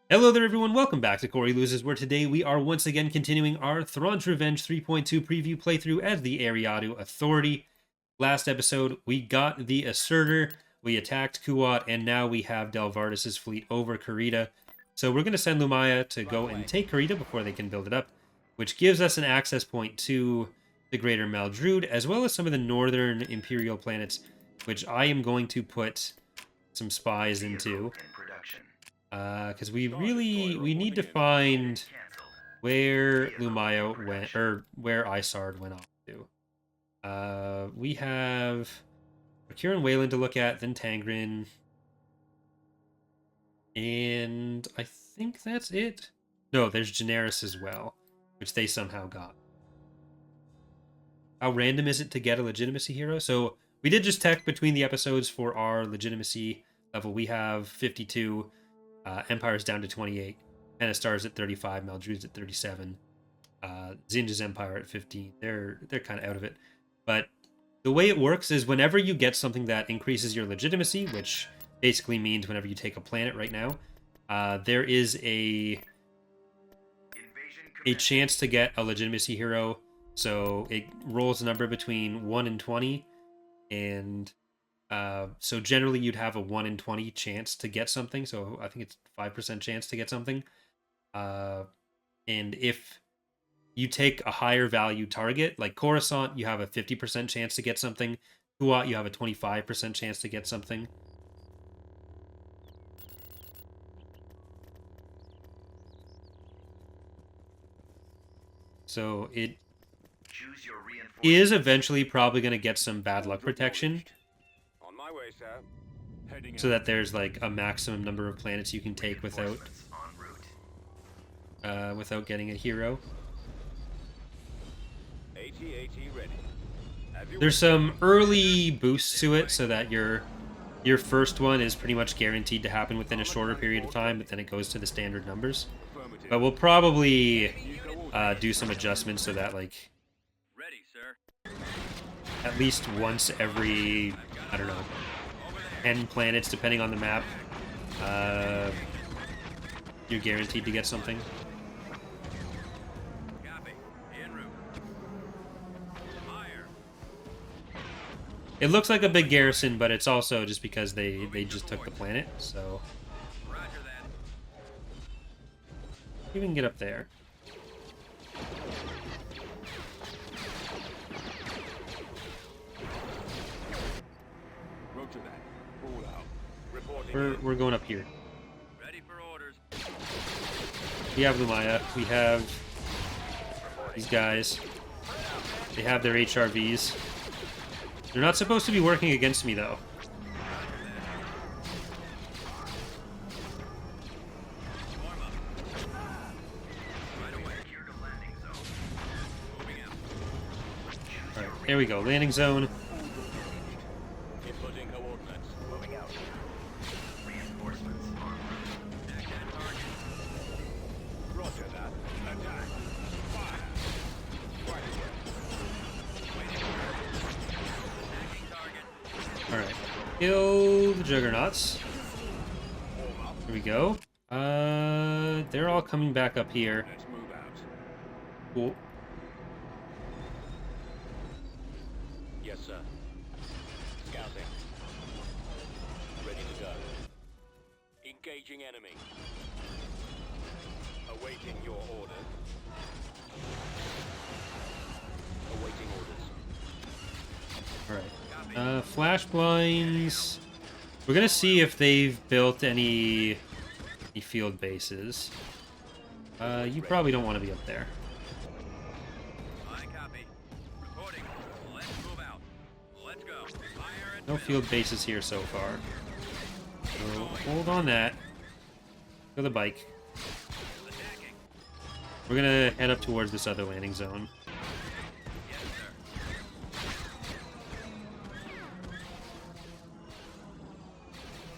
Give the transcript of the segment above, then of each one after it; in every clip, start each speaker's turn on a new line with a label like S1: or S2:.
S1: Hello there everyone, welcome back to Corey Loses, where today we are once again continuing our Thrawn's Revenge 3.2 preview playthrough as the Eriadu Authority. Last episode, we got the Assertor, we attacked Kuat, and now we have Delvardis' fleet over Kurita. So we're going to send Lumaya to go and take Kurita before they can build it up, which gives us an access point to the Greater Maldrude, as well as some of the northern Imperial planets, which I am going to put some spies into. Because we need to find where Lumaya went, or where Isard went off to. We have Procure and Wayland to look at, then Tangren. And I think that's it. No, there's Generis as well, which they somehow got. How random is it to get a Legitimacy hero? So we did just tech between the episodes for our Legitimacy level. We have 52. Empire's down to 28. Anastar's at 35. Maldrude's at 37. Zinge's Empire at 15. They're kind of out of it. But the way it works is whenever you get something that increases your legitimacy, which basically means whenever you take a planet right now, there is a chance to get a legitimacy hero. So it rolls a number between 1 and 20, and so generally you'd have a 1 in 20 chance to get something. So I think it's 5% chance to get something. And if you take a higher value target, like Coruscant, you have a 50% chance to get something. Kuat, you have a 25% chance to get something. So it is eventually probably going to get some bad luck protection. So that there's like a maximum number of planets you can take without getting a hero. There's some early boosts to it so that your first one is pretty much guaranteed to happen within a shorter period of time, but then it goes to the standard numbers. But we'll probably do some adjustments so that like at least once every, I don't know, 10 planets, depending on the map, you're guaranteed to get something. It looks like a big garrison, but it's also just because they just took the planet, so... You can get up there. We're going up here. Ready for orders. We have Lumaya. We have these guys. They have their HRVs. They're not supposed to be working against me, though. Alright, there we go. Landing zone. Alright. Kill the Juggernauts. Here we go. They're all coming back up here. Cool.
S2: Yes, sir. Scouting. Ready to go. Engaging enemy. Awaiting your order. Awaiting orders.
S1: Alright. Flash blinds. We're gonna see if they've built any field bases. You probably don't want to be up there. No field bases here so far. So hold on that. Go the bike. We're gonna head up towards this other landing zone.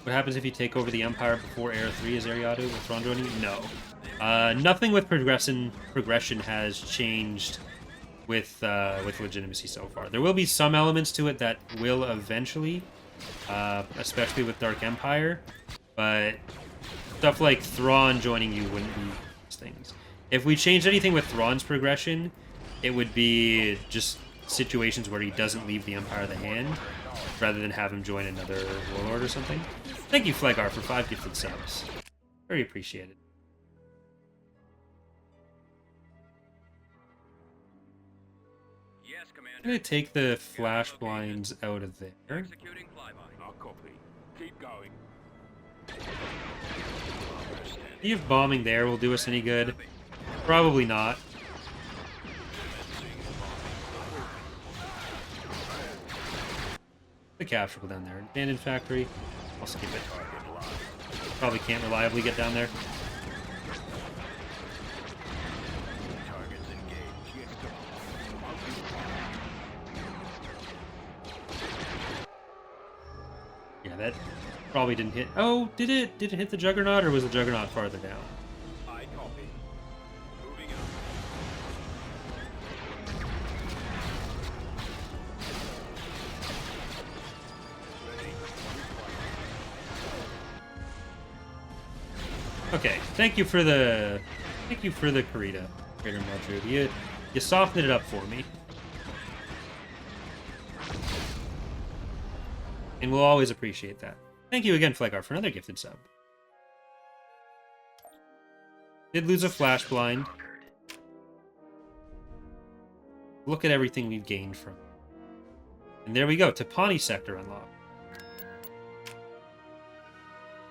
S1: What happens if you take over the Empire before Era 3 is Eriadu with Thrawn joining you? No. Nothing with progression has changed with Legitimacy so far. There will be some elements to it that will eventually, especially with Dark Empire, but Stuff like Thrawn joining you wouldn't be these things. If we changed anything with Thrawn's progression, it would be just situations where he doesn't leave the Empire of the Hand, rather than have him join another warlord or something. Thank you, Flegar, for 5 gifted subs. Very appreciated.
S2: Yes,
S1: I'm
S2: Commander.
S1: going to take the flash blinds out of there.
S2: Executing flyby. I'll copy. Keep going.
S1: See if bombing there will do us any good. Probably not. The capture down there. Abandoned factory. I'll skip it. Probably can't reliably get down there.
S2: Targets engaged.
S1: Yeah, that probably didn't hit. Oh, did it? Did it hit the Juggernaut, or was the Juggernaut farther down?
S2: I copy. Moving up.
S1: Okay, thank you for the Karita, Greater Madrid. You softened it up for me. And we'll always appreciate that. Thank you again, Flegar, for another gifted sub. Did lose a flash blind. Look at everything we've gained from it. And there we go, Tapani sector unlocked.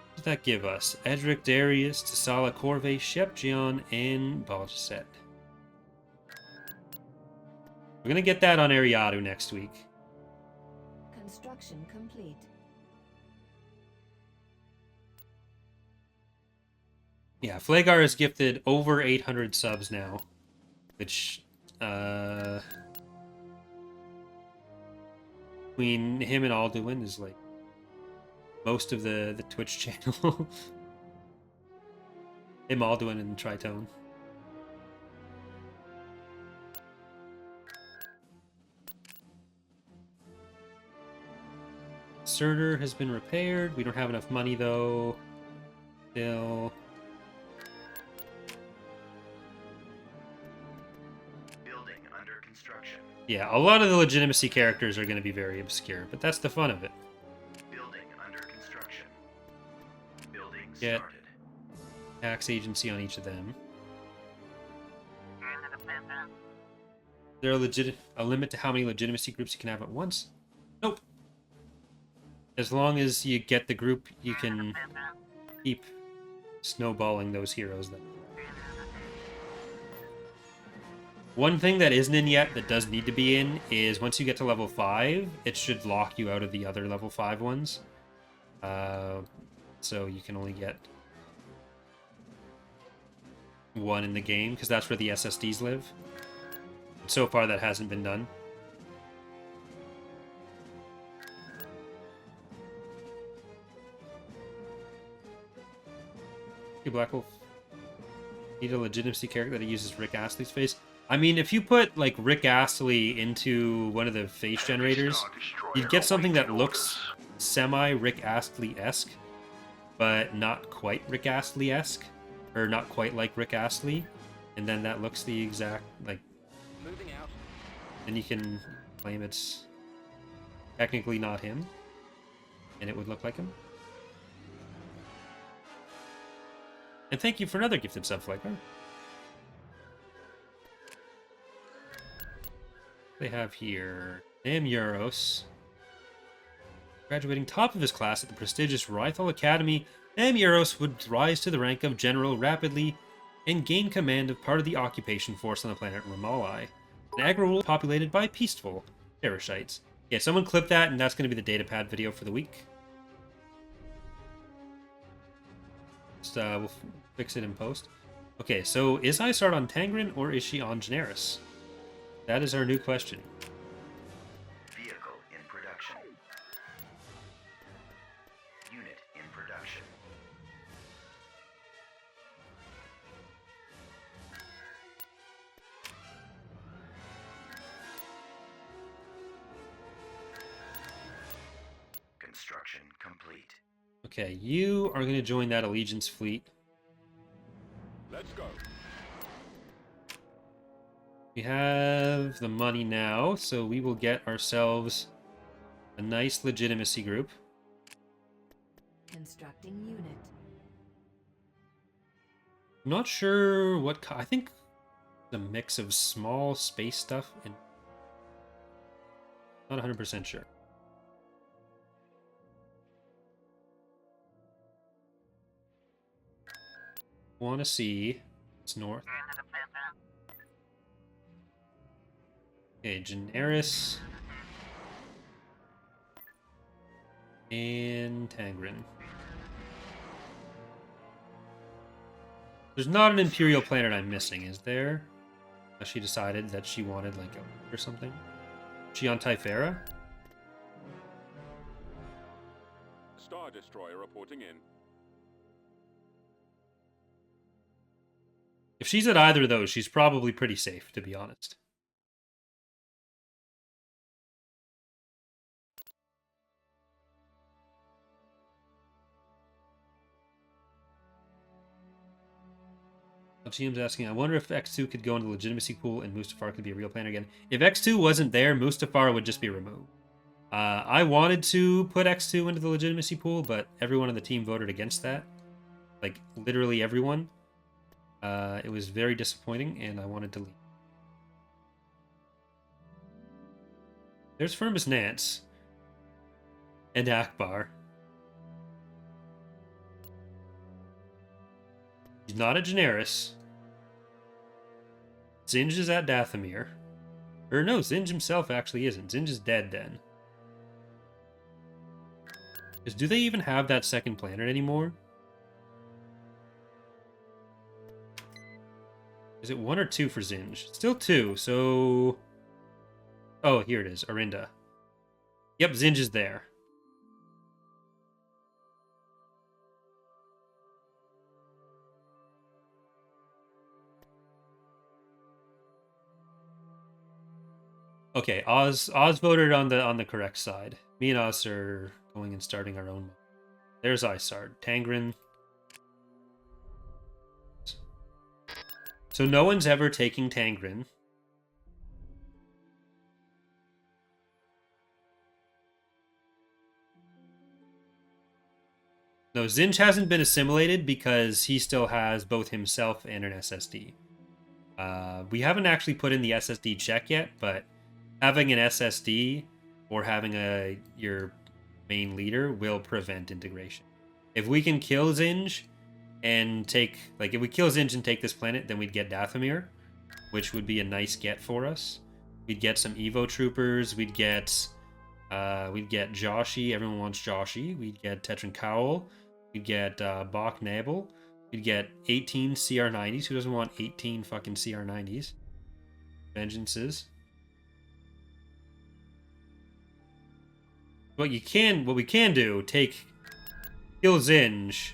S1: What does that give us? Edric, Darius, Tasala, Corvée, Shepjion, and Bajset. We're gonna get that on Eriadu next week.
S3: Construction complete.
S1: Yeah, Flagar is gifted over 800 subs now, which, between him and Alduin is like most of the Twitch channel. Him, Alduin, and Tritone. Assertor has been repaired. We don't have enough money though. Still.
S4: Building under construction.
S1: Yeah, a lot of the Legitimacy characters are going to be very obscure, but that's the fun of it.
S4: Building under construction. Building
S1: Get
S4: started.
S1: tax agency on each of them. Is there a limit to how many Legitimacy groups you can have at once? Nope. As long as you get the group, you can keep snowballing those heroes then. One thing that isn't in yet that does need to be in is once you get to level 5, it should lock you out of the other level 5 ones. So you can only get one in the game, because that's where the SSDs live. So far, that hasn't been done. Hey, Black Wolf. Need a Legitimacy character that uses Rick Astley's face. I mean, if you put, like, Rick Astley into one of the face generators, you'd get something that looks semi-Rick Astley-esque, but not quite Rick Astley-esque, or not quite like Rick Astley, and then that looks the exact, like,
S2: Moving out.
S1: then you can claim it's technically not him, and it would look like him. And thank you for another gifted sub, Flaker. They have here Euros, graduating top of his class at the prestigious Rythal Academy. Euros would rise to the rank of general rapidly and gain command of part of the occupation force on the planet Ramalai, an agro populated by peaceful parasites. Yeah, someone clip that, and that's going to be the datapad video for the week. Just, we'll fix it in post. Okay, so is Isard on Tangren or is she on Generis? That is our new question.
S4: Vehicle in production. Unit in production. Construction complete.
S1: Okay, you are going to join that Allegiance fleet.
S2: Let's go.
S1: We have the money now, so we will get ourselves a nice legitimacy group.
S3: Constructing unit.
S1: I'm not sure what... I think the mix of small space stuff and... Not 100% sure. Want to see... It's north. Okay, Generis. And Tangren. There's not an Imperial planet I'm missing, is there? She decided that she wanted, like, a... or something. She on Typhera?
S2: Star Destroyer reporting in.
S1: If she's at either of those, she's probably pretty safe, to be honest. GM's asking, I wonder if X2 could go into the legitimacy pool and Mustafar could be a real planet again. If X2 wasn't there, Mustafar would just be removed. I wanted to put X2 into the legitimacy pool, but everyone on the team voted against that. Like, literally everyone. It was very disappointing, and I wanted to leave. There's Firmus Nance. And Akbar. He's not at Generis. Zinge is at Dathomir. Or no, Zinge himself actually isn't. Zinge is dead then. Because do they even have that second planet anymore? Is it 1 or 2 for Zinge? Still 2, so... Oh, here it is. Arinda. Yep, Zinge is there. Okay, Oz voted on the correct side. Me and Oz are going and starting our own. There's Isard. Tangren. So no one's ever taking Tangren. No, Zinge hasn't been assimilated because he still has both himself and an SSD. We haven't actually put in the SSD check yet, but having an SSD or having your main leader will prevent integration. If we can kill Zinge and take... Like, if we kill Zinge and take this planet, then we'd get Dathomir, which would be a nice get for us. We'd get some Evo troopers. We'd get Joshi. Everyone wants Joshi. We'd get Tetran Cowl. We'd get Bach Nabel. We'd get 18 CR90s. Who doesn't want 18 fucking CR90s? Vengeances. What we can do, kill Zinge,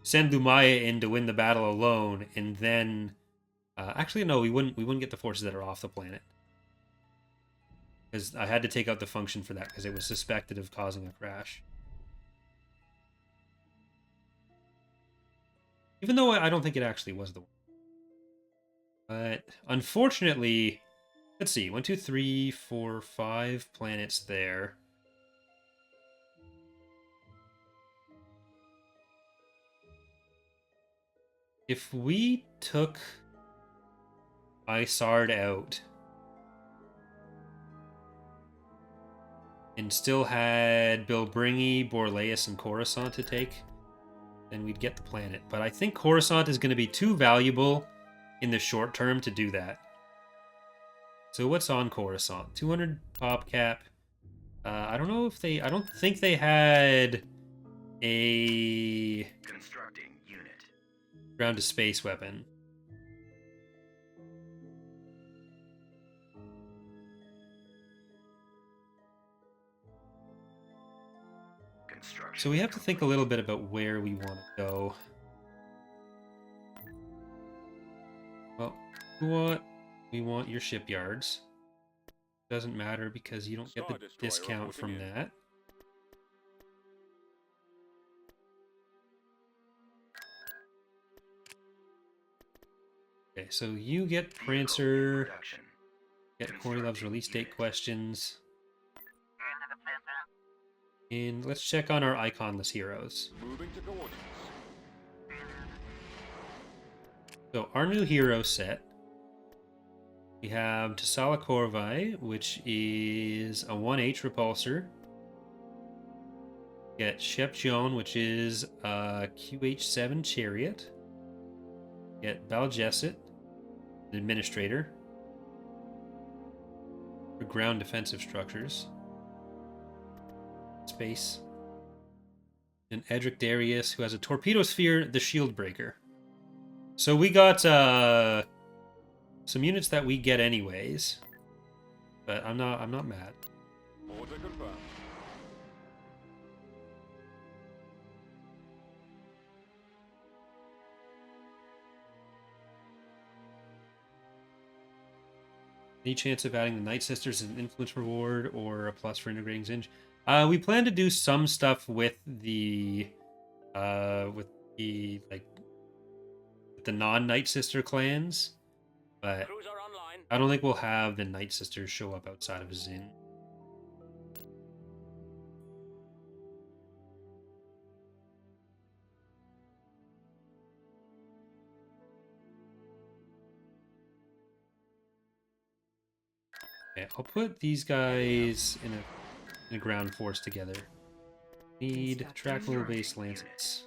S1: send Lumaya in to win the battle alone, and then actually no, we wouldn't get the forces that are off the planet. Because I had to take out the function for that because it was suspected of causing a crash. Even though I don't think it actually was the one. But unfortunately, let's see, 1, 2, 3, 4, 5 planets there. If we took Isard out and still had Bilbringi, Borleus, and Coruscant to take, then we'd get the planet. But I think Coruscant is going to be too valuable in the short term to do that. So what's on Coruscant? 200 pop cap. I don't know if they... I don't think they had a...
S4: Constructing unit.
S1: ground to space weapon.
S4: Construction.
S1: So we have to think a little bit about where we want to go. Well, we want your shipyards. Doesn't matter because you don't get the discount from that. Okay, so you get Prancer,
S4: Production.
S1: get Korilov's release date questions. And let's check on our iconless heroes.
S2: Moving to coordinates.
S1: So our new hero set, we have Tasala Korvai, which is a 1H repulsor. Get Shep Joan, which is a QH7 chariot. Get Baljesset, the administrator, for ground defensive structures. Space. And Edric Darius, who has a torpedo sphere, the shield breaker. So we got some units that we get anyways, but I'm not mad.
S2: Order confirmed.
S1: Any chance of adding the Night Sisters as an influence reward or a plus for integrating Zinge? We plan to do some stuff with the non-Night Sister clans, but
S3: Crews are online.
S1: I don't think we'll have the Night Sisters show up outside of Zinge. Okay, I'll put these guys in a ground force together. Need trackable base lancets.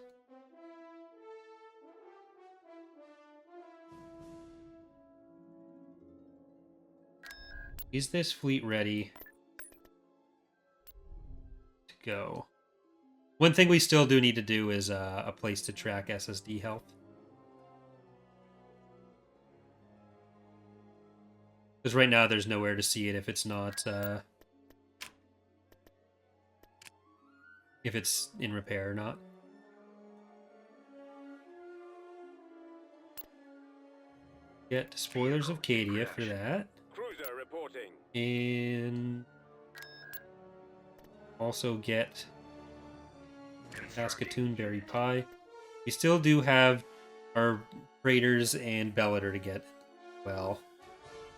S1: Is this fleet ready to go? One thing we still do need to do is a place to track SSD health. Because right now there's nowhere to see it if it's not if it's in repair or not. Get spoilers of Cadia for that.
S2: Cruiser reporting.
S1: And also get Saskatoon Berry Pie. We still do have our Raiders and Bellator to get. Well,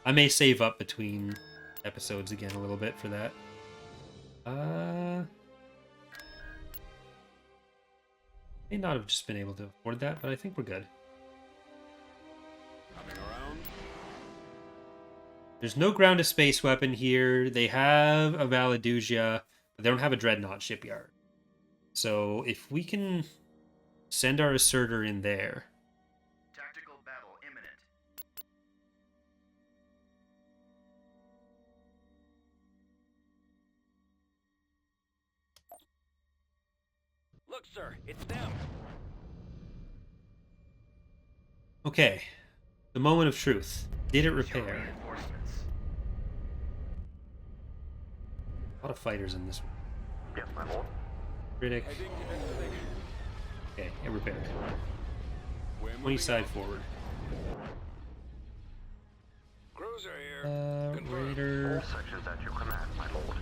S1: I may save up between episodes again a little bit for that. May not have just been able to afford that, but I think we're good.
S2: Coming around.
S1: There's no ground to space weapon here. They have a Valadusia, but they don't have a Dreadnought shipyard. So if we can send our Assertor in there.
S4: Tactical battle imminent.
S3: Look, sir, it's them.
S1: Okay. The moment of truth. Did it
S4: Show
S1: repair?
S4: reinforcements.
S1: A lot of fighters in this one.
S4: Yes, my lord.
S1: Critic.
S2: Heading to destination.
S1: Okay, it repaired.
S2: We're
S1: 20
S2: moving
S1: side
S2: out.
S1: forward.
S3: Cruiser here.
S1: Raider.
S4: sections at your command, my lord.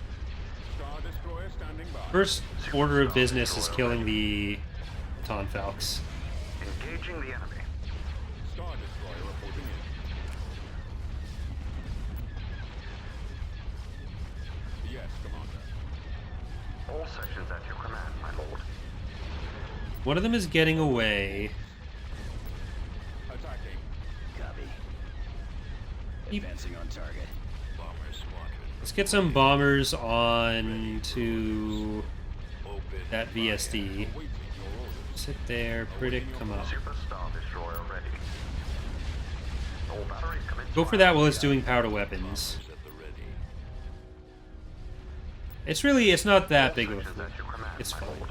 S2: Star Destroyer standing by.
S1: First order of business is killing the Tonfalks.
S4: Engaging the enemy.
S2: Star Destroyer reporting in. Yes, Commander.
S4: All sections at your command, my lord.
S1: One of them is getting away.
S2: Attacking.
S3: Copy.
S1: Keep-
S3: Advancing on target. Bomber squadron.
S1: Let's get some bombers on to
S3: Open.
S1: that VSD.
S2: Waiting your orders.
S1: Sit there, Critic, come up.
S4: Super Star Destroyer ready. All batteries commence.
S1: Go for that while it's doing power to weapons.
S3: Bombers at the ready.
S1: It's not that big of a
S4: Sections
S1: fleet.
S4: at your command,
S1: It's
S4: my
S1: fine.
S4: lord.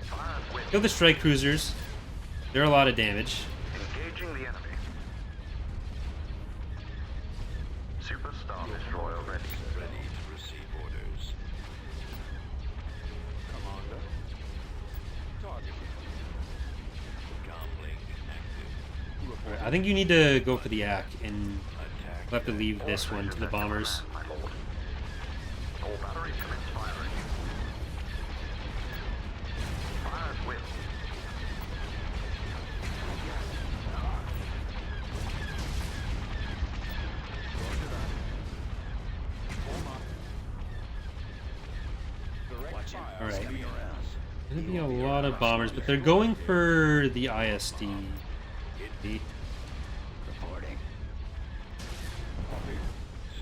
S4: Fire and wind.
S1: Kill the strike cruisers. They're a lot of damage.
S4: Engaging the enemy. Super Star Destroyer ready.
S3: Ready to receive orders.
S2: Commander. Target.
S3: Comlink active.
S1: Alright, I think you need to go for the AK, and
S3: Attack.
S1: we'll have to leave this one to the bombers.
S4: My lord. All batteries commence firing. Fire at will.
S1: Alright.
S3: Coming around.
S1: Gonna be a lot of bombers, but they're going for the ISD.
S3: Reporting.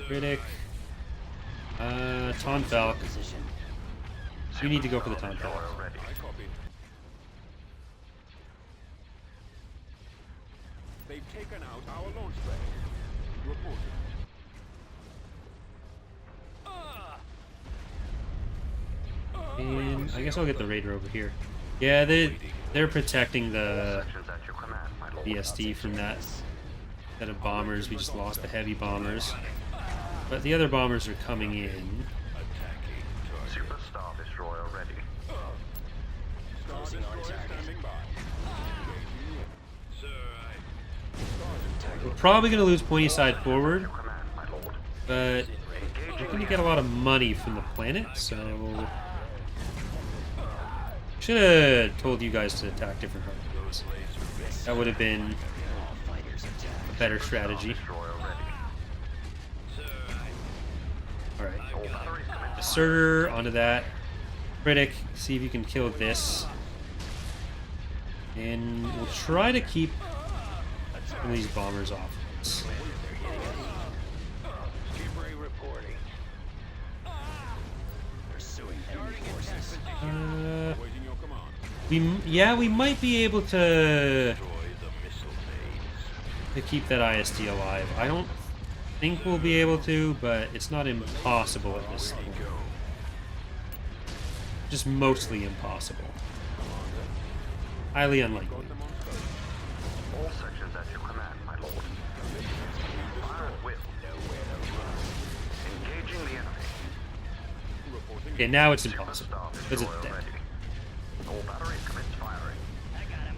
S1: Critic. Tonfalk.
S3: Position.
S1: You need to go for the Tonfalk.
S4: Destroyer ready.
S2: I copy. They've taken out our launch bay. Reporting.
S1: And I guess I'll get the Raider over here. Yeah, they're protecting the
S4: Sections at your command, my lord.
S1: BSD from that set of bombers. We just lost the heavy bombers. But the other bombers are coming in.
S3: Attacking target.
S4: Superstar Destroyer ready.
S2: Star
S3: Closing on
S2: Destroyer
S3: target.
S2: standing by.
S3: Sir,
S1: We're probably going to lose pointy side forward,
S4: Your command, my lord.
S1: but we're going to get a lot of money from the planet, so... Should have told you guys to attack different hardpoints. That would have been
S3: all fighters attack.
S1: a better strategy.
S4: Destroyer ready.
S1: Alright.
S4: All batteries commence.
S1: Assertor onto that. Critic, see if you can kill this. And we'll try to keep some of these bombers off.
S3: Debris reporting. Pursuing enemy forces.
S2: Waiting your command.
S1: We might be able to
S3: Destroy the missile bays.
S1: keep that ISD alive. I don't think we'll be able to, but it's not impossible at this point. Just mostly impossible. Highly unlikely.
S2: Got them on scope.
S4: All sections at your command, my lord. Fire at will. Engaging the enemy.
S2: Reporting.
S1: Okay, now it's impossible.
S4: Superstar
S1: Because it's
S4: Destroyer
S1: dead.
S4: ready. All batteries commence firing.
S3: I got him.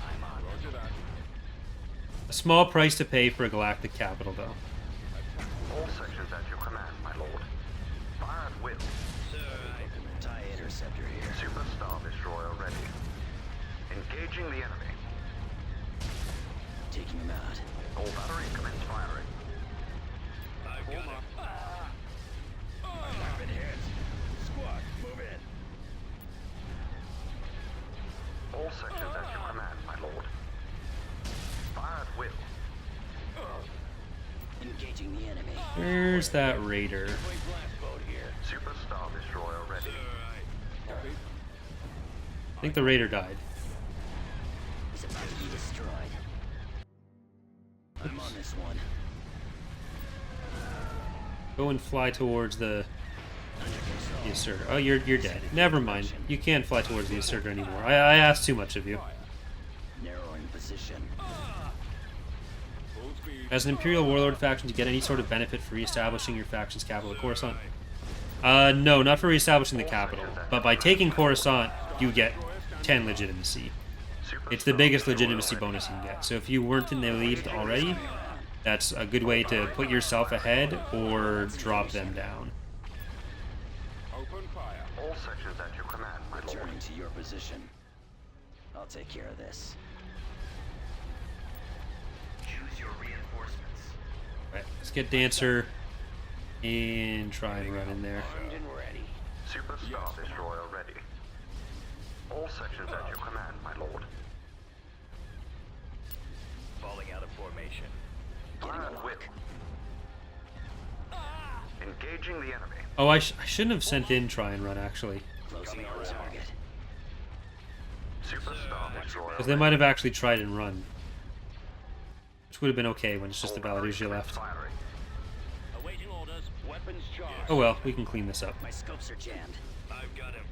S3: I'm on.
S2: Roger that.
S1: A small price to pay for a galactic capital, though.
S4: All sections at your command, my lord. Fire at will.
S3: Sir, TIE interceptor here.
S4: Superstar Destroyer ready. Engaging the enemy.
S3: Taking him out.
S4: All batteries commence firing.
S3: I've got him. I've been hit. Squad, move in.
S4: All sections at your command, my lord. Fire at will.
S3: Engaging the enemy.
S1: Where's that Raider?
S3: Wait, blast boat here.
S4: Superstar Destroyer ready.
S2: Copy.
S1: I think the Raider died.
S3: He's about to be destroyed. I'm on this one.
S1: Go and fly towards the
S3: Under control.
S1: Assertor. Oh, you're dead. Never mind. You can't fly towards the Assertor anymore. I asked too much of you.
S3: Narrowing position.
S2: Full speed.
S1: As an Imperial Warlord faction, do you get any sort of benefit for reestablishing your faction's capital at Coruscant? No, not for reestablishing the capital. But by taking Coruscant, you get 10 legitimacy. It's the biggest legitimacy bonus you can get. So if you weren't in the elite already, that's a good way to put yourself ahead or drop them down.
S2: Open fire.
S4: All sections at your command, my lord.
S3: Returning to your position. I'll take care of this.
S4: Choose your reinforcements.
S1: Right, let's get Dancer and try and run in there.
S3: Armed and ready.
S4: Superstar Destroyer ready. All sections at your command, my lord.
S3: Falling out of formation. Getting
S4: Fire
S3: a
S4: at will.
S3: lock.
S4: Engaging the enemy.
S1: Oh, I shouldn't have sent in try and run, actually.
S3: Closing on target.
S4: Superstar Destroyer
S1: Because they might have actually tried and run. Which would have been okay when it's just the Valadusia left.
S4: Firing.
S3: Awaiting orders. Weapons charged.
S1: Oh well, we can clean this up.
S3: My scopes are jammed. I've got him.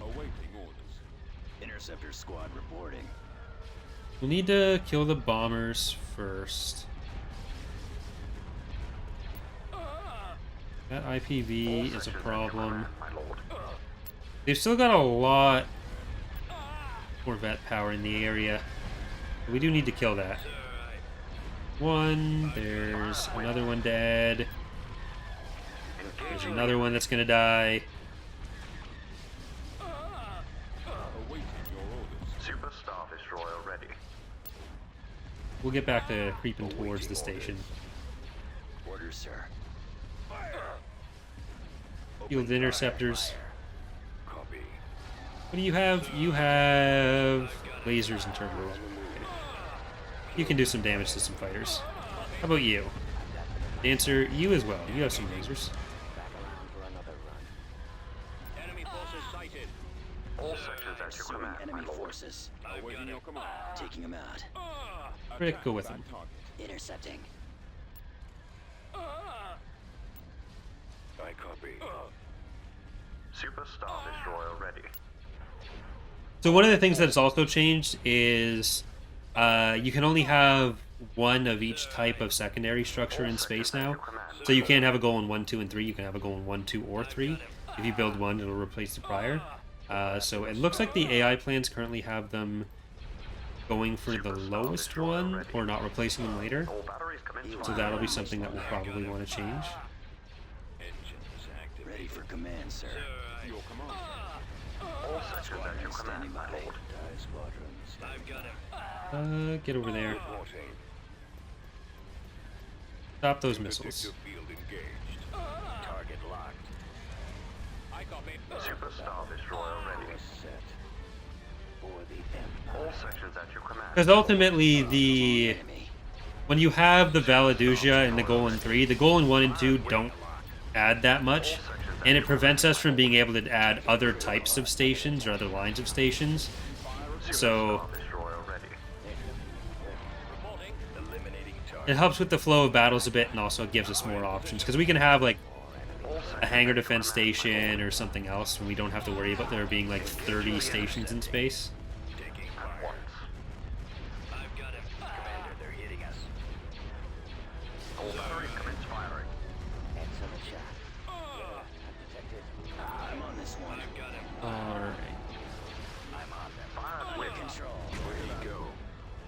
S2: Awaiting orders.
S3: Interceptor squad reporting.
S1: We'll need to kill the bombers first. That IPV is a problem.
S4: My lord.
S1: They've still got a lot more vet power in the area. We do need to kill that. One, there's another one dead. There's another one that's gonna die.
S2: Awaiting your orders.
S4: Superstar Destroyer ready.
S1: We'll get back to creeping towards the station.
S3: Orders, sir.
S1: Field interceptors.
S2: Copy.
S1: What do you have? You have lasers and turbos. Okay. You can do some damage to some fighters. How about you? Dancer, you as well. You have some lasers.
S3: Back around for another run.
S2: Enemy forces sighted.
S4: All sections at your
S3: Pursuing
S4: command, my
S3: enemy
S4: lord.
S3: forces.
S2: Awaiting your command.
S3: Taking them out.
S1: Rick, go with him.
S3: Intercepting.
S2: I copy.
S4: Super Star Destroyer ready.
S1: So one of the things that's also changed is you can only have one of each type of secondary structure in space now. So you can't have a goal in 1, 2, and 3. You can have a goal in 1, 2, or 3. If you build one, it'll replace the prior. So it looks like the AI plans currently have them going for the lowest one, or not replacing them later.
S4: All batteries commence
S1: So that'll be something that we'll probably want to change.
S2: Engines active.
S3: Ready for command, sir.
S2: Your command.
S4: All sections at your
S3: Standing
S4: command,
S3: by.
S4: my lord.
S3: Die squadrons. I've got him.
S1: Get over there.
S2: Reporting.
S1: Stop those missiles.
S2: Objective field engaged. Target locked. I copy.
S4: Super Star Destroyer ready.
S3: Set. For the
S4: All
S3: Empire.
S4: sections at your command.
S1: Because ultimately, the
S3: Enemy.
S1: when you have the Valadusia and the goal in 3, the goal in 1 and 2 don't add that much, and it prevents us from being able to add other types of stations or other lines of stations. So
S4: Star Destroyer ready.
S2: Reporting. Eliminating target.
S1: it helps with the flow of battles a bit, and also it gives us more options, because we can have like a hangar defense station or something else when we don't have to worry about there being like 30 stations in space.
S2: Taking
S4: At
S2: fire.
S4: once.
S2: I've got him. Commander, they're hitting us.
S4: All batteries commence firing.
S3: Excellent shot. I'm detected. I'm on this one.
S2: I've got him.
S1: Alright.
S3: I'm on them.
S4: Fire at
S3: Under
S4: will.
S3: control.
S2: Where you go?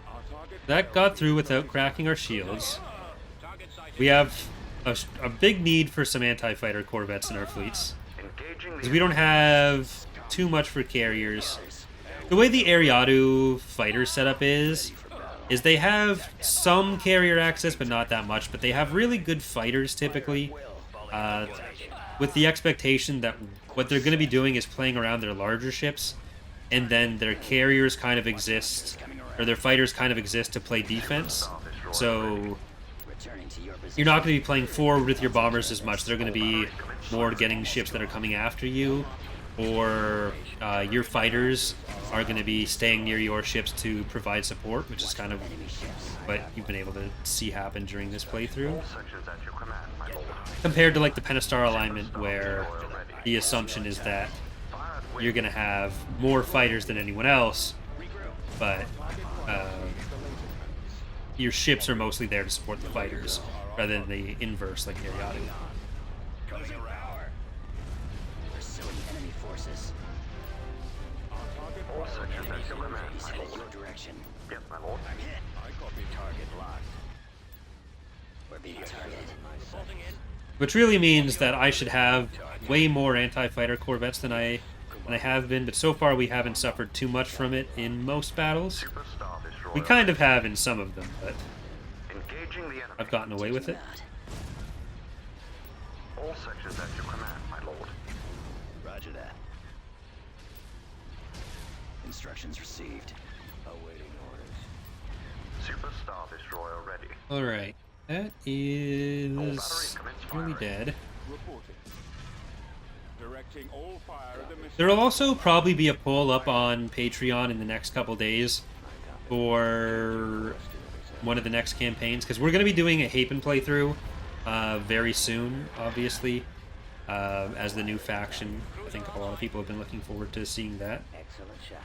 S2: Our target.
S1: That got through without cracking our shields.
S2: Target sighted.
S1: We have a big need for some anti-fighter corvettes in our fleets,
S4: Engaging
S1: because
S4: the
S1: we don't have too much for carriers. The way the Eriadu fighter setup is they have some carrier access, but not that much. But they have really good fighters typically, with the expectation that what they're going to be doing is playing around their larger ships, and then their carriers kind of exist, or their fighters kind of exist to play defense. So
S3: Returning to your position.
S1: you're not going to be playing forward with your bombers as much. They're going to be more getting ships that are coming after you, or your fighters are going to be staying near your ships to provide support, which is kind of
S3: Enemy ships.
S1: what you've been able to see happen during this playthrough.
S4: all sections at your command, my lord.
S1: Compared to like the Pentastar alignment, where the assumption is that
S4: Fire at will.
S1: you're going to have more fighters than anyone else, but your ships are mostly there to support the fighters, rather than the inverse like Eriadu.
S3: Coming around. Pursuing enemy forces.
S4: All sections at your command,
S3: He's
S4: my
S3: headed
S4: lord.
S3: your direction.
S4: Yes, my lord.
S3: I'm hit.
S2: I copy. Target locked.
S3: We're being targeted.
S2: Reporting in.
S1: Which really means that I should have way more anti-fighter corvettes than I have been, but so far we haven't suffered too much from it in most battles.
S4: Super Star Destroyer.
S1: We kind of have in some of them, but
S4: Engaging the enemy.
S1: I've gotten away with it.
S4: All sections at your command, my lord.
S3: Roger that. Instructions received.
S2: Awaiting orders.
S4: Super Star Destroyer ready.
S1: Alright, that is really dead.
S2: Reporting. Directing all fire at the missile.
S1: There'll also probably be a poll up on Patreon in the next couple days for one of the next campaigns, because we're going to be doing a Hapen playthrough very soon, obviously, as the new faction. I think a lot of people have been looking forward to seeing that.
S3: Excellent shot.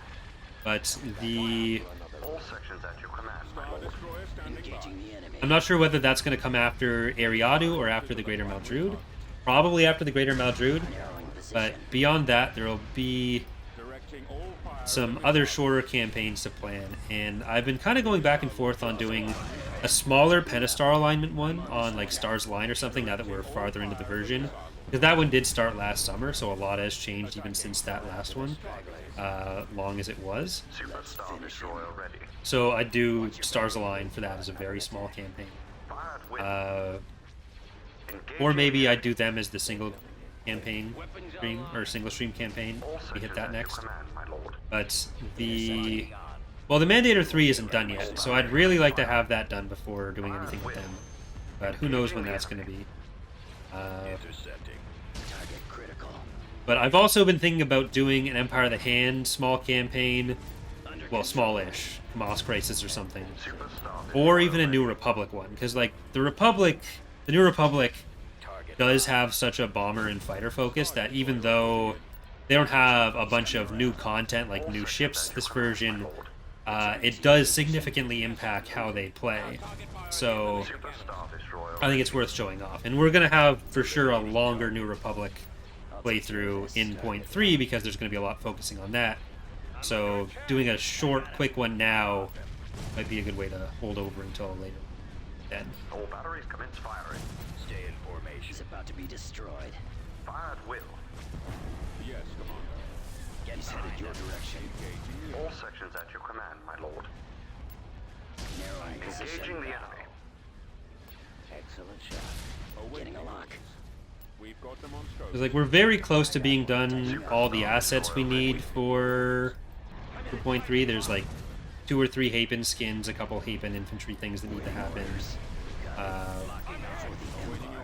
S1: But the
S4: All sections at your command, my
S2: Star
S4: lord.
S2: Destroyer standing by.
S3: Engaging the enemy.
S1: I'm not sure whether that's going to come after Eriadu or after the Greater Maldrude. Probably after the Greater Maldrude.
S3: Narrowing position.
S1: But beyond that, there will be
S2: Directing all fire.
S1: some other shorter campaigns to plan, and I've been kind of going back and forth on doing a smaller Pentastar alignment one on like Stars Line or something now that we're farther into the version, because that one did start last summer, so a lot has changed even since that last one, long as it was.
S4: Super Star Destroyer ready.
S1: So I'd do Stars Align for that as a very small campaign,
S4: Fire at will.
S1: or
S4: Engaging
S1: maybe
S4: the
S1: I'd do them as the campaign stream or single stream campaign.
S4: All
S1: We hit
S4: sections
S1: that
S4: at your
S1: next.
S4: command, my lord.
S1: But the Mandator 3 isn't done yet, so I'd really like to have that done before doing anything with them. But who knows when that's going to be.
S2: Intercepting.
S3: Target critical.
S1: But I've also been thinking about doing an Empire of the Hand small campaign, well, smallish, Moss Crisis or something,
S4: Superstar
S1: or even a New Republic one, because like the New Republic
S2: Target.
S1: does have such a bomber and fighter focus that even though they don't have a bunch of new content like new ships this version, it does significantly impact how they play. So
S4: Superstar Destroyer.
S1: I think it's worth showing off. And we're going to have, for sure, a longer New Republic playthrough in point 3 because there's going to be a lot focusing on that. So doing a short, quick one now might be a good way to hold over until later. Then.
S4: All batteries commence firing.
S2: Stay in formation.
S3: He's about to be destroyed.
S4: Fire at will.
S2: Yes, Commander.
S3: He's headed your direction.
S4: All sections at your command, my lord.
S3: Narrowing position.
S4: Engaging the enemy.
S3: Excellent shot. Getting a lock.
S2: We've got them on scope.
S1: Because like we're very close to being done all the assets we need for point 3. There's like 2 or 3 Hapen skins, a couple Hapen infantry things that need to happen,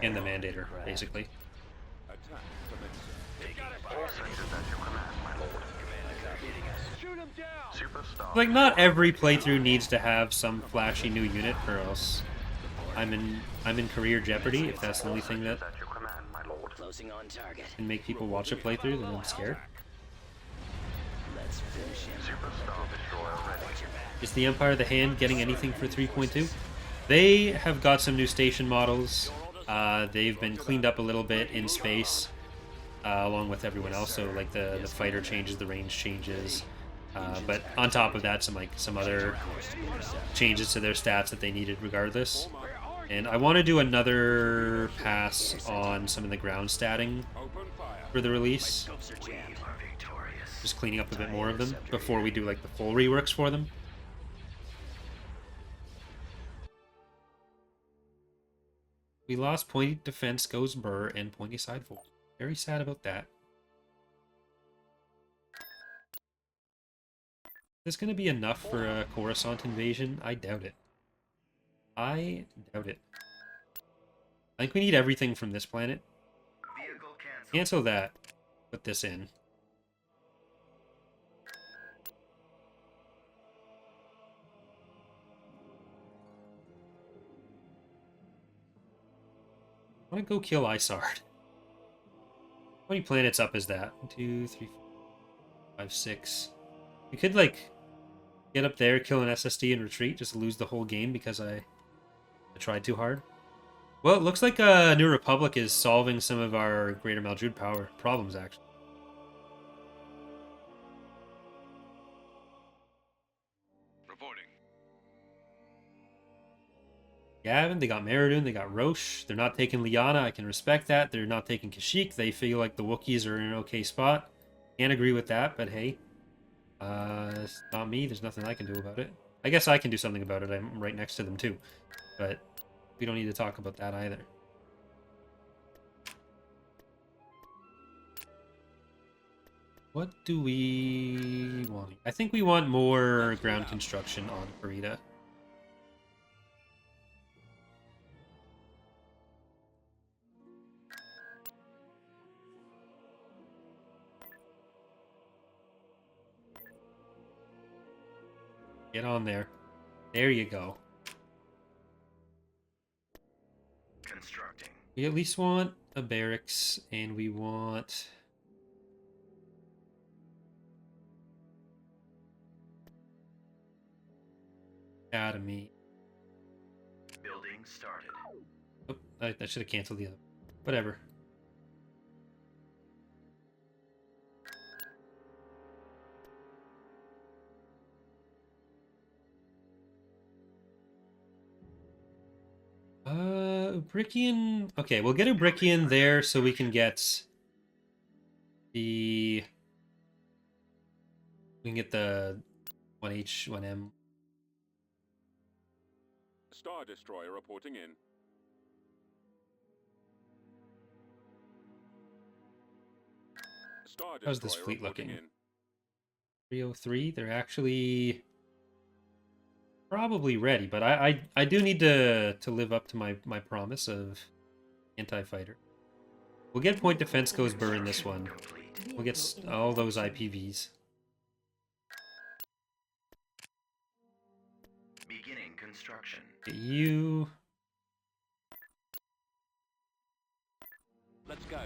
S1: and the Mandator, basically.
S2: Attack commencing.
S4: All sections at your command, my lord.
S2: Shoot him down.
S4: Superstar.
S1: Like not every playthrough needs to have some flashy new unit, or else I'm in career jeopardy. If that's the only thing that
S4: At your command, my lord.
S3: Closing on target.
S1: can make people watch a playthrough, then I'm scared.
S3: Let's finish him.
S4: Superstar Destroyer ready.
S1: Is the Empire of the Hand getting anything for 3.2? They have got some new station models. They've been cleaned up a little bit in space, along with everyone else. So like the fighter changes, the range changes. But on top of that, some other changes to their stats that they needed regardless. And I want to do another pass on some of the ground statting
S2: Open fire.
S1: for the release.
S3: Scopes are jammed.
S1: Just cleaning up a bit more of them before we do like the full reworks for them. We lost pointy defense goes burr and pointy side fold. Very sad about that. Is this going to be enough for a Coruscant invasion? I doubt it. I doubt it. I think we need everything from this planet. Cancel that. Put this in. I want to go kill Isard. How many planets up is that? 1, 2, 3, 4, 5, 6. We could, like, get up there, kill an SSD, and retreat, just lose the whole game because I tried too hard. Well, it looks like New Republic is solving some of our Greater Maldrude power problems, actually.
S2: Reporting.
S1: Gavin, they got Meridoon, they got Roche. They're not taking Liana, I can respect that. They're not taking Kashyyyk. They feel like the Wookiees are in an okay spot. Can't agree with that, but hey. It's not me, there's nothing I can do about it. I guess I can do something about it, I'm right next to them too. But we don't need to talk about that either. What do we want? I think we want more ground construction on Karita. Get on there. There you go.
S2: Constructing.
S1: We at least want a barracks, and we want... Academy.
S2: Building started.
S1: Oh, I should have canceled the other. Whatever. Ubrikian... Okay, we'll get Ubrikian there so we can get the... We can get the 1H, 1M.
S2: Star Destroyer reporting in.
S5: Star
S1: How's this
S5: Destroyer
S1: fleet
S5: reporting
S1: looking?
S5: in.
S1: 303. They're actually probably ready, but I do need to live up to my promise of anti-fighter. We'll get point defense goes burr in this one. We'll get all those IPVs.
S6: Beginning construction.
S1: Get you.
S2: Let's go.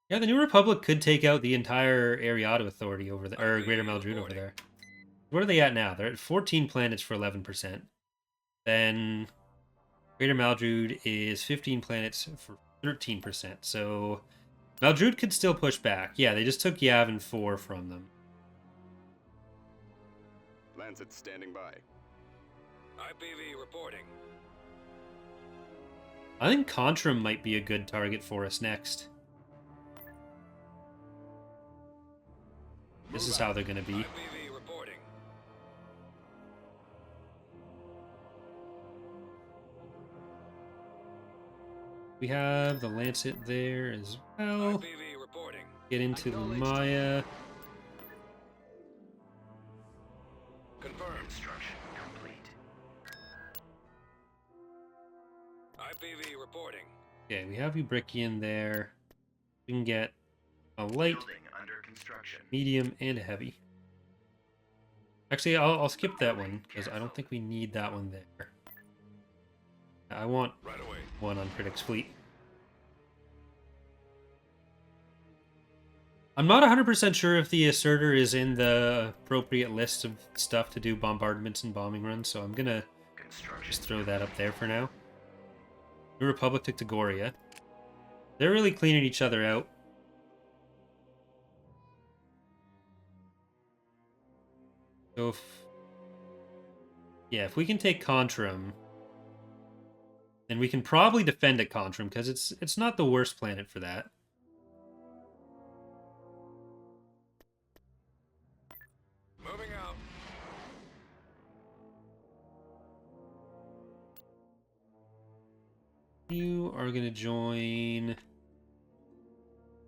S1: Yeah, the New Republic could take out the entire Eriadu Authority over there, or Greater Maldrud over there. What are they at now? They're at 14 planets for 11%. Then Greater Maldrud is 15 planets for 13%. So Maldrud could still push back. Yeah, they just took Yavin 4 from them.
S5: Lancet standing by.
S2: IPV reporting.
S1: I think Contrum might be a good target for us next. This is how they're going to be.
S2: IPV reporting.
S1: We have the Lancet there as well.
S2: IPV reporting.
S1: Get into the Maya.
S2: Confirmed.
S6: Construction complete.
S2: IPV reporting.
S1: Okay, we have Ubrikian there. We can get a light,
S6: Building under construction.
S1: medium, and a heavy. Actually, I'll skip that one, because I don't think we need that one there. I want
S2: Right away.
S1: one on Critic's fleet. I'm not 100% sure if the Assertor is in the appropriate list of stuff to do bombardments and bombing runs, so I'm gonna
S6: Construction.
S1: just throw that up there for now. New Republic took Tagoria. They're really cleaning each other out. So if we can take Contrum, then we can probably defend at Contrum, because it's not the worst planet for that.
S2: Moving out.
S1: You are going to join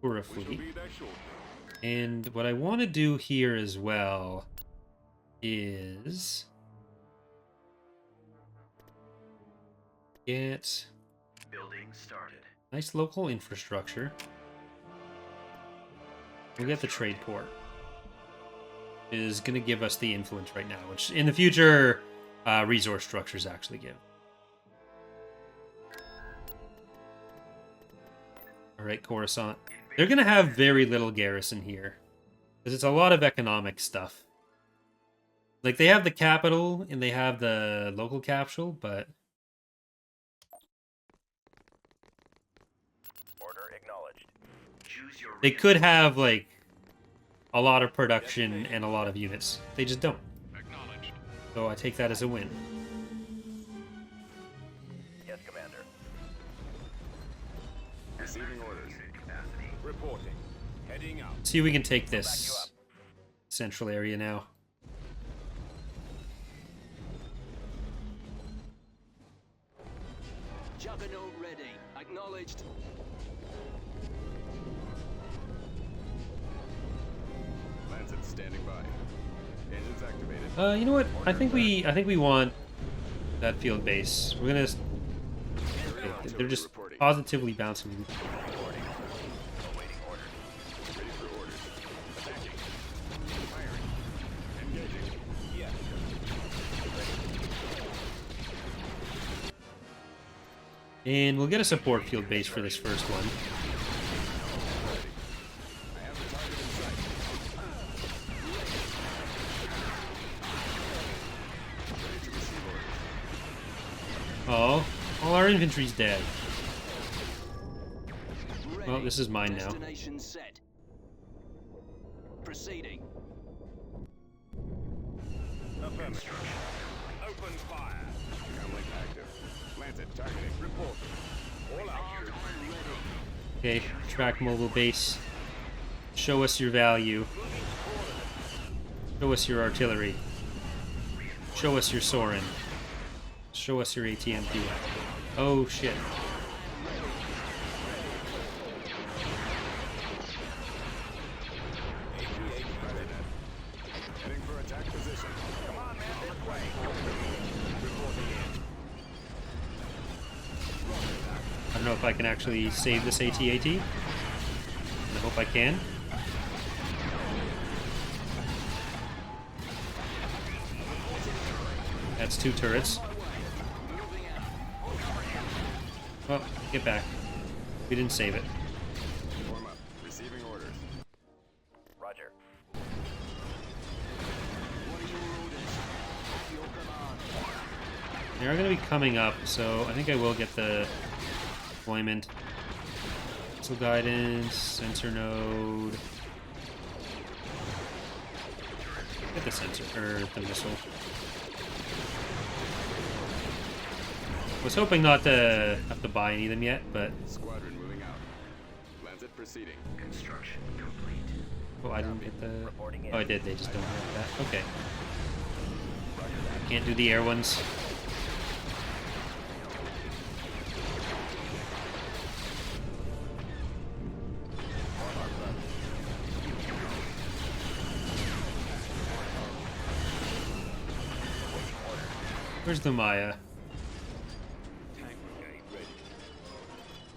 S1: Kura
S5: We shall
S1: fleet.
S5: be there shortly.
S1: And what I want to do here as well is get
S6: Building started.
S1: nice local infrastructure. We'll get the trade port. Is going to give us the influence right now, which in the future resource structures actually give. Alright, Coruscant. They're going to have very little garrison here, because it's a lot of economic stuff. Like, they have the capital, and they have the local capsule, but...
S2: Order acknowledged.
S6: Choose your
S1: they could have, like, a lot of production and a lot of units. They just don't.
S5: Acknowledged.
S1: So I take that as a win.
S2: Yes, Commander.
S5: Receiving orders.
S6: capacity.
S5: Reporting. Heading out.
S1: See if we can take this central area now.
S7: Juggernaut ready. Acknowledged.
S5: Lancet standing by. Engines activated.
S1: You know what? I think we want that field base. We're gonna. They're just positively bouncing.
S2: Reporting. Awaiting orders.
S5: Ready for orders. Attacking. Firing. Engaging.
S2: Yes.
S1: And we'll get a support field base for this first one.
S5: I have the target in sight. Ready to receive orders.
S1: Oh, all our infantry's dead.
S7: Ready.
S1: Well, this is mine now.
S7: Destination set. Proceeding.
S2: Affirmative. Open fire.
S5: Comlink active. Lancet targeting. Report. All out.
S1: Okay, track mobile base. Show us your value. Show us your artillery. Show us your Sorin. Show us your ATMP. Oh shit. I can actually save this AT-AT. I hope I can. That's 2 turrets. Oh, get back. We didn't save it.
S5: Warm up. Receiving orders.
S2: Roger.
S7: What are your orders? At your command.
S1: They are going to be coming up, so I think I will get the deployment. Missile guidance, sensor node. Get the sensor, or the missile. Was hoping not to have to buy any of them yet, but
S5: Squadron moving out. Lancet proceeding.
S6: Construction complete.
S1: oh, I didn't get the.
S2: Reporting in.
S1: Oh, I did. They just don't have that. Okay. Can't do the air ones. Where's the Maya?
S2: Tank brigade ready.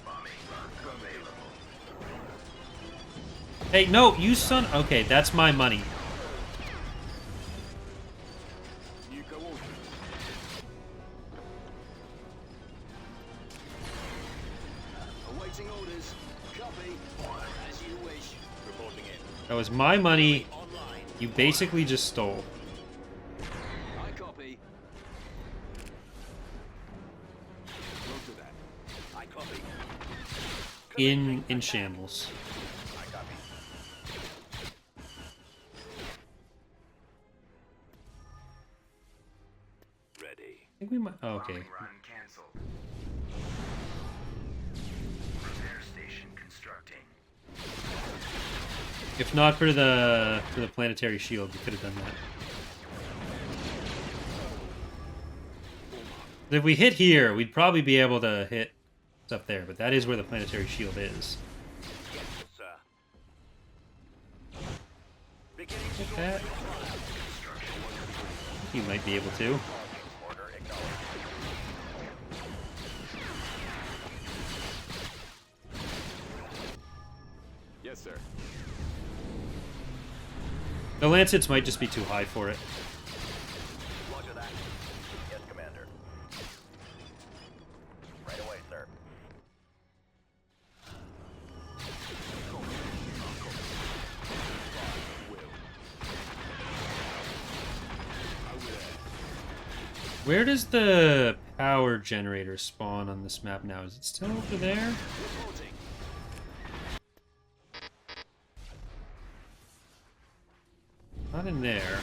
S6: Bombing run available.
S1: Hey, no, you son. Okay, that's my money.
S5: New coordinates.
S7: Awaiting orders. Copy. As you wish.
S2: Reporting in.
S1: That was my money.
S2: Online.
S1: You basically just stole.
S7: I copy.
S5: Close to that.
S2: I copy.
S1: In shambles.
S2: I copy. Ready.
S1: I think we might. Oh, okay.
S6: Bombing run canceled. Repair station constructing.
S1: If not for the planetary shield, we could have done that. If we hit here, we'd probably be able to hit stuff there, but that is where the planetary shield is.
S2: Yes, sir. Beginning
S1: Hit
S2: short
S1: that. You might be able to.
S2: order acknowledged.
S5: Yes, sir.
S1: The Lancets might just be too high for it.
S2: Roger that. Yes, Commander. Right away, sir.
S1: Where does the power generator spawn on this map now? Is it still over there?
S7: Reporting.
S1: Not in there.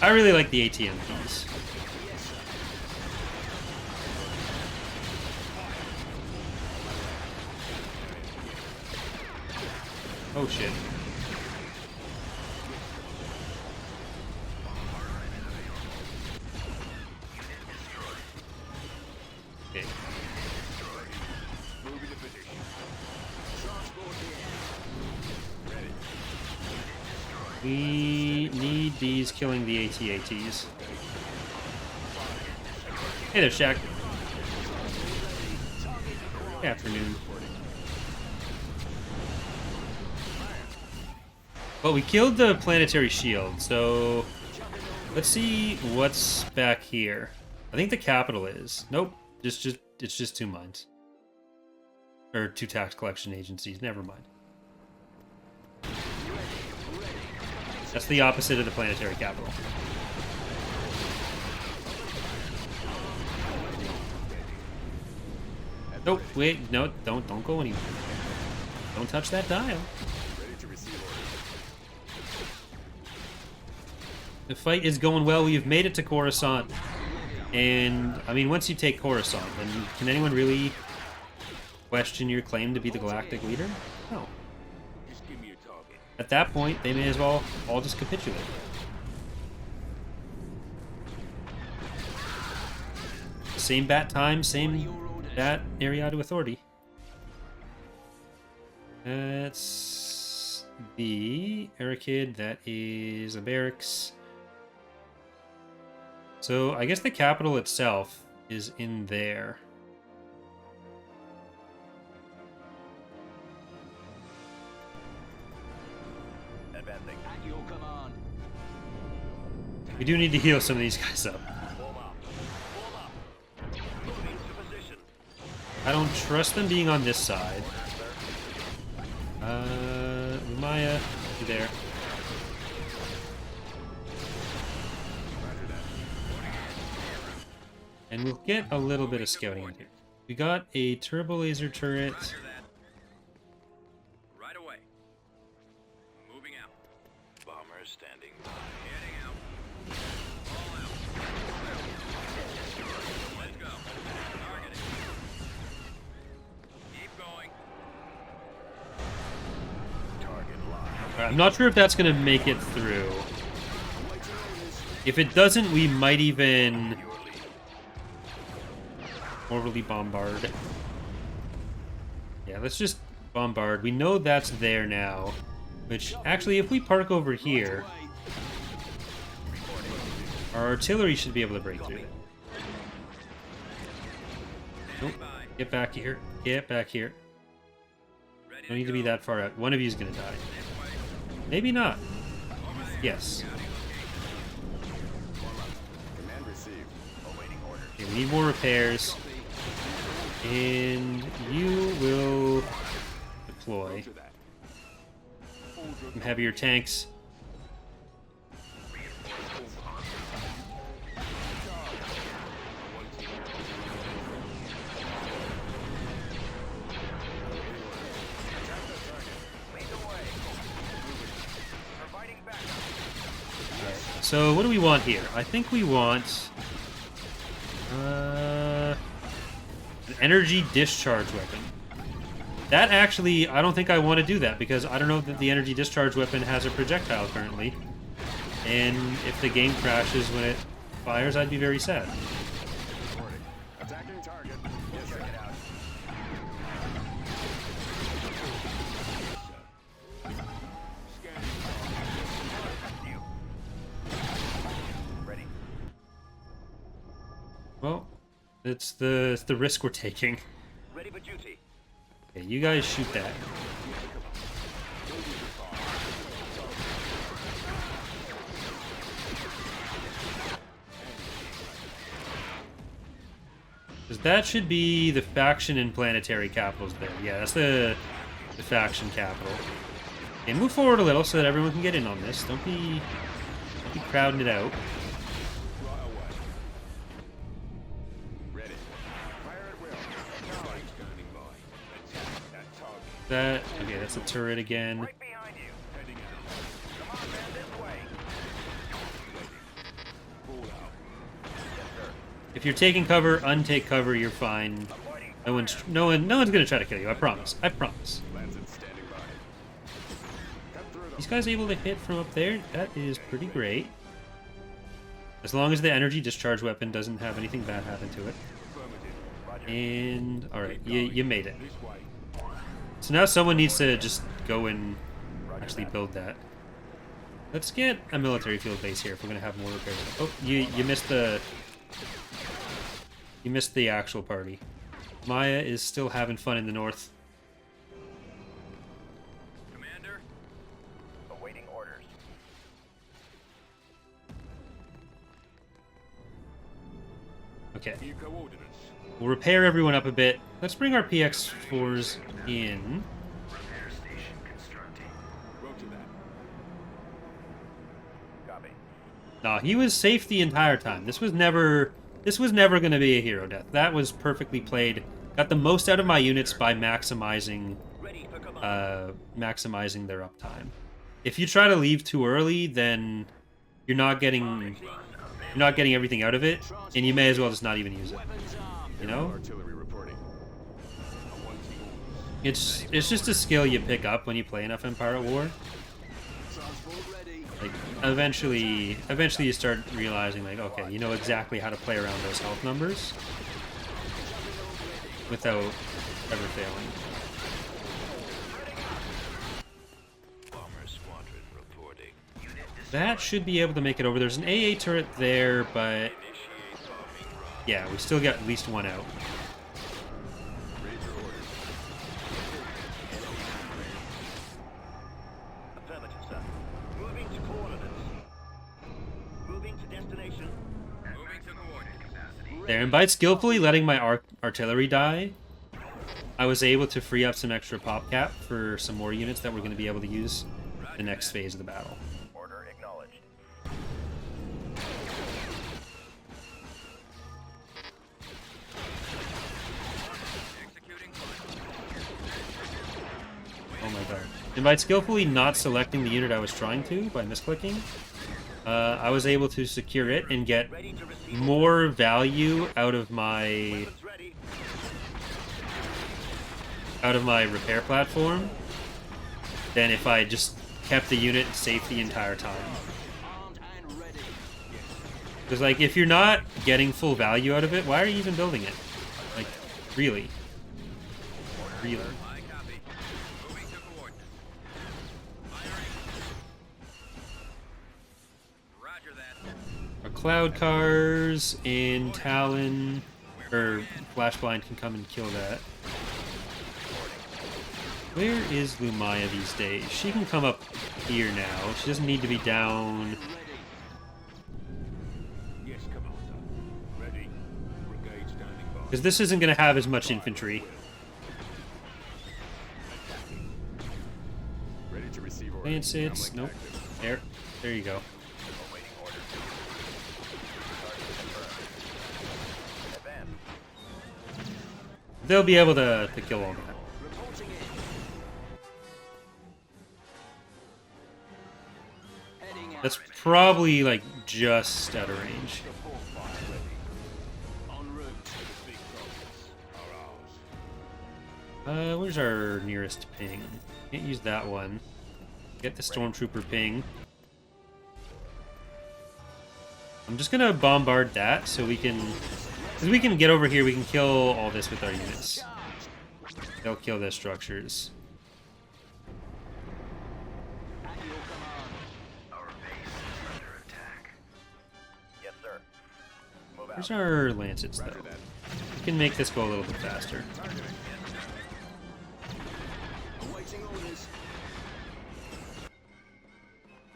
S1: I really like the ATM keys.
S7: Yes, sir.
S1: Oh shit. Okay.
S5: Moving to position.
S7: Transport here.
S5: Ready.
S1: We need these killing the AT-ATs. Hey there, Shaq. Good afternoon. Well, we killed the planetary shield, so let's see what's back here. I think the capital is. Nope, it's just 2 mines. Or 2 tax collection agencies, never mind. That's the opposite of the planetary capital. Nope, wait, no, don't go anywhere. Don't touch that dial.
S5: Ready to receive orders.
S1: The fight is going well. We've made it to Coruscant. And, I mean, once you take Coruscant, then can anyone really question your claim to be the galactic leader? No.
S2: Just give me a target.
S1: At that point, they may as well all just capitulate. Same bat time, same bat Eriadu Authority. That's the Arakid. That is a barracks. So I guess the capital itself is in there.
S2: Advancing.
S7: At your command.
S1: We do need to heal some of these guys up.
S2: Form up. Form up. Moving to position.
S1: I don't trust them being on this side. Maya, you there. And we'll get a little bit of scouting in here. We got a turbo laser turret.
S2: Roger that. Right away. Moving out. Bomber standing by. Heading out. All out. Let's go. Targeting. Keep going. Target locked.
S1: Alright, I'm not sure if that's going to make it through. If it doesn't, we might even overly bombard. Yeah, let's just bombard. We know that's there now. Which, actually, if we park over here, our artillery should be able to break through it. Nope. Get back here. Get back here. Don't need to be that far out. One of you is going to die. Maybe not. Yes.
S5: Command received.
S2: Awaiting orders.
S1: Okay, we need more repairs. And you will deploy
S5: To that.
S1: some heavier tanks.
S2: Lead the way. Providing backup.
S1: So what do we want here? I think we want an energy discharge weapon. That actually, I don't think I want to do that because I don't know that the energy discharge weapon has a projectile currently. And if the game crashes when it fires, I'd be very sad.
S5: Reporting. Attacking target. Yes, sir.
S2: Check it out. Ready.
S1: Well, it's the risk we're taking.
S2: Ready for duty.
S1: Okay, you guys shoot that. Because that should be the faction and planetary capitals there. Yeah, that's the faction capital. Okay, move forward a little so that everyone can get in on this. Don't be crowding it out.
S5: Right away. Ready. Fire at will. Strike standing by. Attack that target.
S1: Okay, that's a turret again.
S2: Right behind you.
S5: Heading out.
S2: Come on, man, this way.
S5: Fall out.
S2: Yes, sir.
S1: If you're taking cover, untake cover, you're fine.
S2: Avoiding.
S1: No one's gonna try to kill you. I promise. I promise.
S5: Lancet standing by. Cut through them.
S1: These guys able to hit from up there? That is pretty great. As long as the energy discharge weapon doesn't have anything bad happen to it.
S5: Affirmative.
S2: Roger.
S1: And alright, you made it.
S5: This way.
S1: So now someone needs to just go and actually build that. Let's get a military field base here if we're gonna have more repairs. Oh, you missed the actual party. Maya is still having fun in the north.
S2: Commander. Awaiting orders.
S1: Okay,
S5: New coordinates.
S1: we'll repair everyone up a bit. Let's bring our PX4s in.
S6: Repair station constructing.
S5: Roger that.
S2: Copy.
S1: Nah, he was safe the entire time. This was never going to be a hero death. That was perfectly played. Got the most out of my units by maximizing
S2: Ready for command.
S1: maximizing their uptime. If you try to leave too early, then you're not getting everything out of it, and you may as well just not even use it.
S7: Weapons armed.
S1: You know?
S5: Artillery reporting. Awaiting orders.
S1: It's just a skill you pick up when you play enough Empire at War.
S7: Transport ready.
S1: Like eventually you start realizing like, okay, you know exactly how to play around those health numbers without ever failing.
S2: Bomber squadron reporting.
S1: That should be able to make it over. There's an AA turret there, but Yeah, we still got at least one out.
S5: Read your orders.
S2: Affirmative, sir. Moving to coordinates. Moving to destination.
S6: Moving to coordinate capacity.
S1: There, and by skillfully letting my artillery die, I was able to free up some extra pop cap for some more units that we're going to be able to use the next phase of the battle.
S2: Order acknowledged.
S6: Executing.
S1: Oh my god. And by skillfully not selecting the unit I was trying to, by misclicking, I was able to secure it and get
S2: Ready to receive.
S1: more value out of my
S2: Weapons ready.
S1: repair platform than if I just kept the unit safe the entire time.
S7: Armed and ready.
S1: Because, like, if you're not getting full value out of it, why are you even building it? Like, really? Really?
S6: I copy. Moving to coordinates. Firing. Roger that.
S1: Our Cloud Cars and Talon, or Flashblind can come and kill that. Where is Lumaya these days? She can come up here now. She doesn't need to be down.
S5: Yes, Commander. Ready. Brigade standing by.
S1: Because this isn't going to have as much infantry.
S5: Ready to receive orders.
S1: Lancets,
S5: Downlink
S1: nope.
S5: active.
S1: There you go.
S2: Awaiting orders. Target confirmed. Advance.
S1: They'll be able to kill all that.
S7: Reporting in. Heading out.
S1: That's probably, like, just out of range.
S5: Support fire ready.
S7: En route.
S5: The big targets are ours.
S1: Where's our nearest ping? Can't use that one. Get the Stormtrooper ping. I'm just gonna bombard that so we can... Because we can get over here, we can kill all this with our units. They'll kill their structures.
S7: At your command.
S6: Our base is under attack.
S2: Yes, sir. Move out.
S1: Where's our Lancets, though?
S5: Roger that.
S1: We can make this go a little bit faster.
S5: Targeting.
S7: Awaiting orders.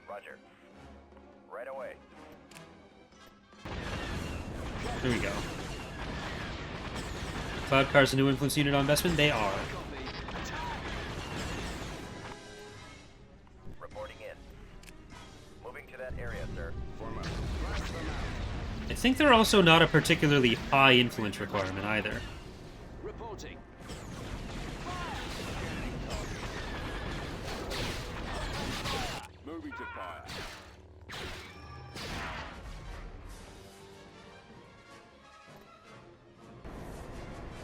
S2: Roger. Right away.
S1: There we go. Cloud Car's a new influence unit on investment? They are.
S7: Copy. Attack.
S2: Reporting in. Moving to that area, sir.
S5: Form up.
S1: I think they're also not a particularly high influence requirement either.
S7: Reporting.
S5: Moving to fire.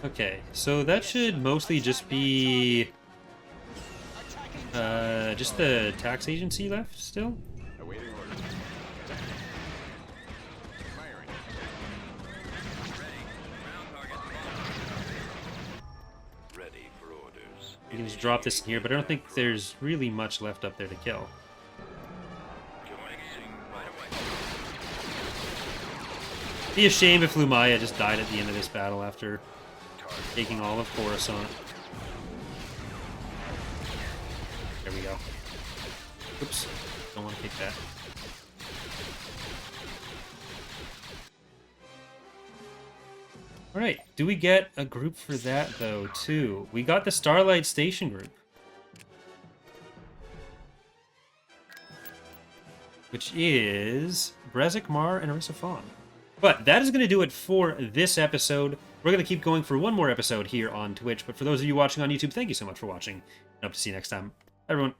S1: Okay, so that should mostly just be just the tax agency left still.
S5: Awaiting orders. Firing. Ready for orders.
S1: You can just drop this in here, but I don't think there's really much left up there to kill.
S6: Commencing right away.
S1: Be a shame if Lumaya just died at the end of this battle after taking all of Coruscant. There we go. Oops. Don't want to take that. Alright, do we get a group for that, though, too? We got the Starlight Station group. Which is Brezek, Mar, and Arissa Fawn. But that is going to do it for this episode. We're going to keep going for one more episode here on Twitch. But for those of you watching on YouTube, thank you so much for watching. And hope to see you next time. Bye, everyone.